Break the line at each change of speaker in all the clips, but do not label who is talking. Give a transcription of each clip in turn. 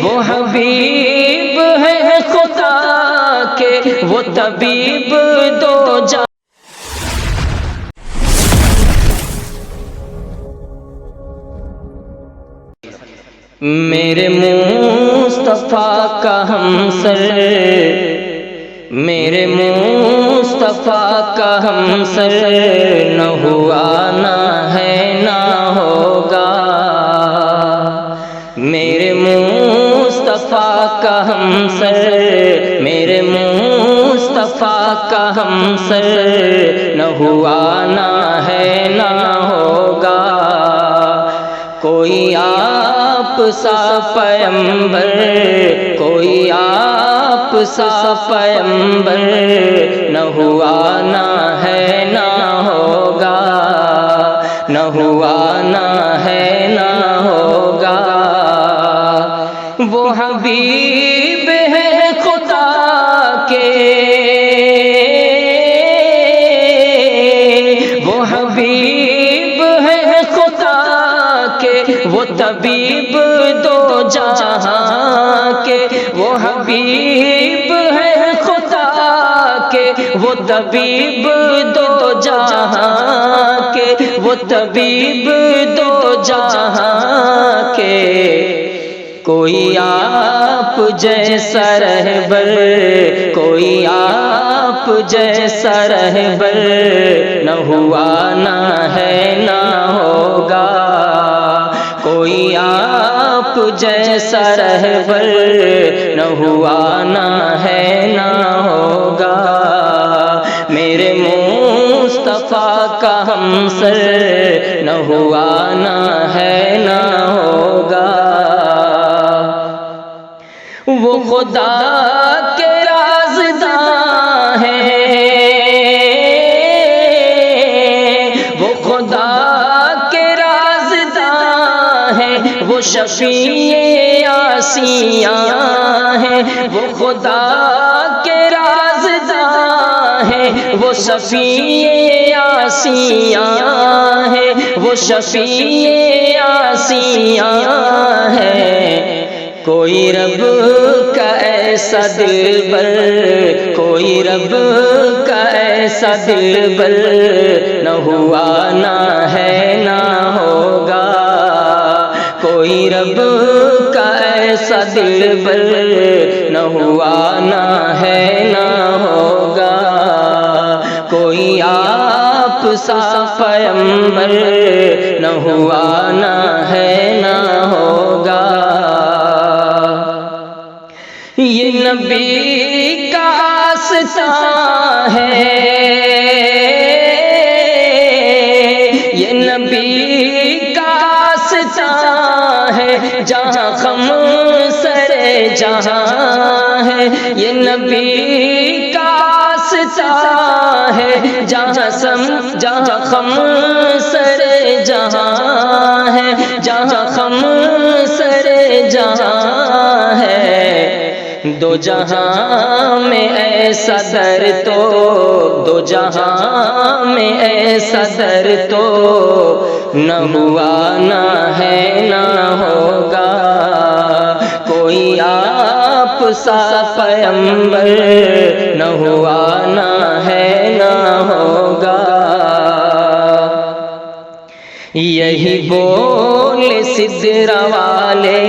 وہ حبیب ہے خدا کے وہ طبیب دو جہاں میرے مصطفیٰ کا ہمسر میرے مصطفیٰ کا ہمسر نہ ہوا نہ ہے نہ ہوگا میرے مصطفیٰ کا ہمسر میرے مصطفیٰ کا ہمسر نہ ہوا نہ ہے نہ ہوگا کوئی آپ سا پیغمبر کوئی آپ سا پیغمبر نہ ہوا نہ ہے نہ ہوگا نہ ہوا نہ ہے نہ ہوگا وہ حبیب ہے خدا کے وہ حبیب ہے خدا کے وہ طبیب دو جہاں کے وہ حبیب ہے خدا کے وہ طبیب دو جہاں کے وہ طبیب دو جہاں کے کوئی آپ جیسا رہبر کوئی آپ جیسا رہبر نہ ہوا نہ ہے نہ ہوگا کوئی آپ جیسا رہبر نہ ہوا نہ ہے نہ ہوگا میرے مصطفیٰ کا ہمسر نہ ہوا نہ ہے نہ ہوگا وہ خدا کے رازداں ہیں وہ خدا کے رازداں ہیں وہ شفیع آسیاں ہیں وہ خدا کے رازداں ہیں وہ شفیع آسیاں ہیں وہ شفیع آسیاں ہیں کوئی رب کا ایسا دلبر کوئی رب کا ایسا دلبر نہ ہوا نہ ہے نہ ہوگا کوئی رب کا ایسا دلبر نہ ہوا نہ ہے نہ ہوگا کوئی آپ سا پیغمبر نہ ہوا نہ ہے نہ ہوگا یہ نبی کا آستان ہے یہ نبی کا آستان ہے جہاں خمسر جہاں ہے یہ نبی کا آستان ہے جہاں خمسر جہاں ہے جہاں خمسر جہاں ہے دو جہاں میں ایسا در تو دو جہاں میں ایسا در تو نہ ہوا نہ ہے نہ ہوگا کوئی آپ سا پیغمبر نہ ہوا نہ ہے نہ ہوگا یہی بول سدرا والے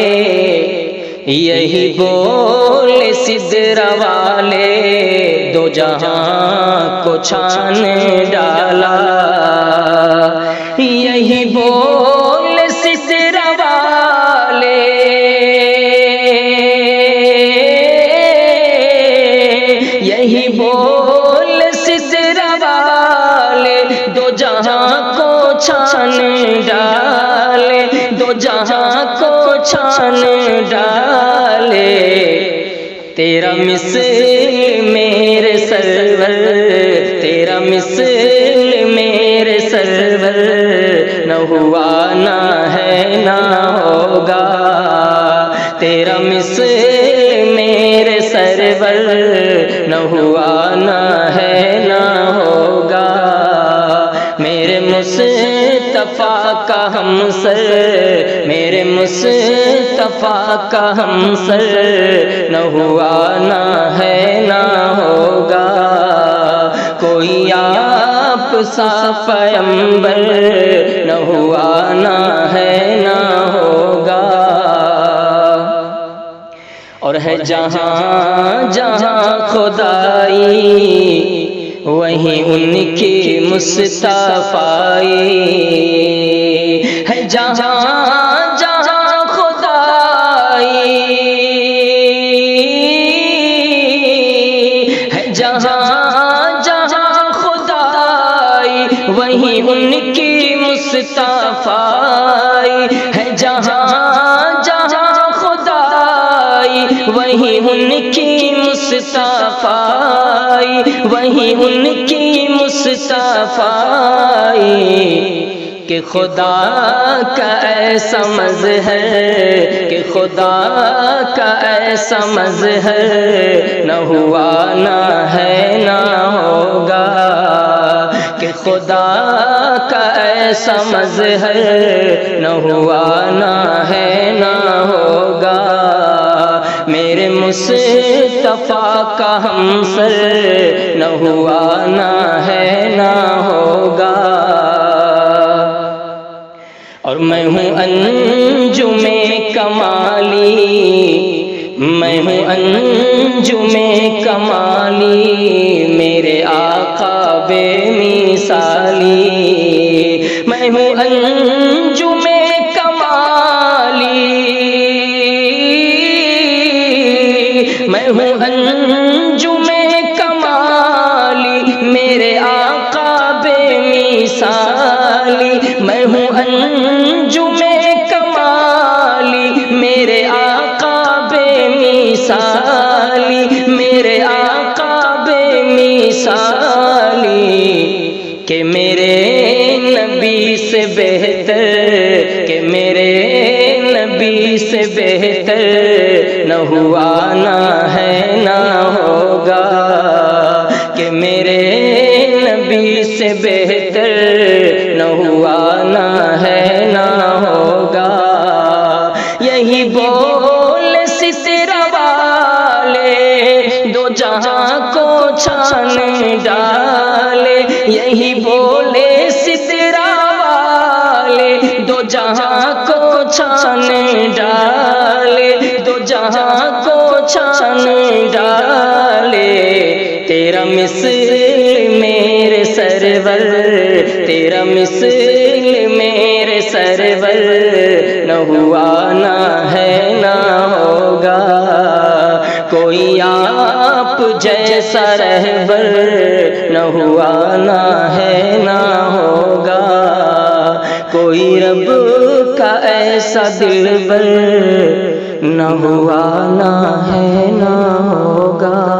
یہی بول سدرا والے دو جہاں کو چھان ڈالا یہی بول سدرا والے یہی بول سدرا والے دو جہاں کو چھان ڈالے دو جہاں کو چھان ڈالے تیرا مثل میرے سرور تیرا مثل میرے سرور نہ ہوا نہ ہے نہ ہوگا تیرا مثل میرے سرور نہ ہوا نہ ہے نہ ہوگا میرے مصطفیٰ مصطفیٰ کا ہم سر، میرے مصطفیٰ کا ہم سر، نہ ہوا نہ ہے نہ ہوگا کوئی آپ سا پیغمبر، نہ ہوا نہ ہے نہ ہوگا۔ اور ہے جہاں جہاں خدائی وہیں ان کی مصطفیٰ، ہے جہاں جہاں خدائی، ہے جہاں جہاں خدائی وہیں ان کی مصطفیٰ، ہے جہاں جہاں خدائی وہیں ان کی مصطفیٰ، وہیں ان کی مصطفیٰ، کہ خدا کا ایسا مظہر، کہ خدا کا ایسا مظہر، نہ ہوا نہ ہے نہ ہوگا، کہ خدا کا ایسا مظہر، نہ ہوا نہ ہے نہ ہوگا۔ میرے مصطفیٰ کا ہم سر، نہ ہوا نہ ہے نہ ہوگا۔ اور میں ہوں انجم کمالی، میں ہوں انجم کمالی، میرے آقا بے مثالی، میں ہوں انجم کمالی، میں ہوں انجم کمالی، میرے آقا بے مثالی، میں ہوں انجم کمالی، میرے آقا بے مثالی، میرے آقا بے مثالی، کہ میرے نبی سے بہتر، کہ میرے نبی سے بہتر، نہ ہوا نہ ہے نہ ہوگا، کہ میرے نبی سے بہتر، نہ ہوا نہ ہے نہ ہوگا۔ یہی بول سترہ والے دو جہاں کو چھان ڈالے، یہی بولے سترہ والے دو جہاں کو چھان ڈالے، دو جہاں کو چھان ڈالے۔ تیرا مثل میرے سرور، تیرا مثل میرے سرور، نہ ہوا نہ ہے نہ ہوگا کوئی آپ جیسا رہبر، نہ ہوا نہ ہے نہ ہوگا کوئی رب کا ایسا دلبر، نہ ہوا نہ ہے نہ ہوگا۔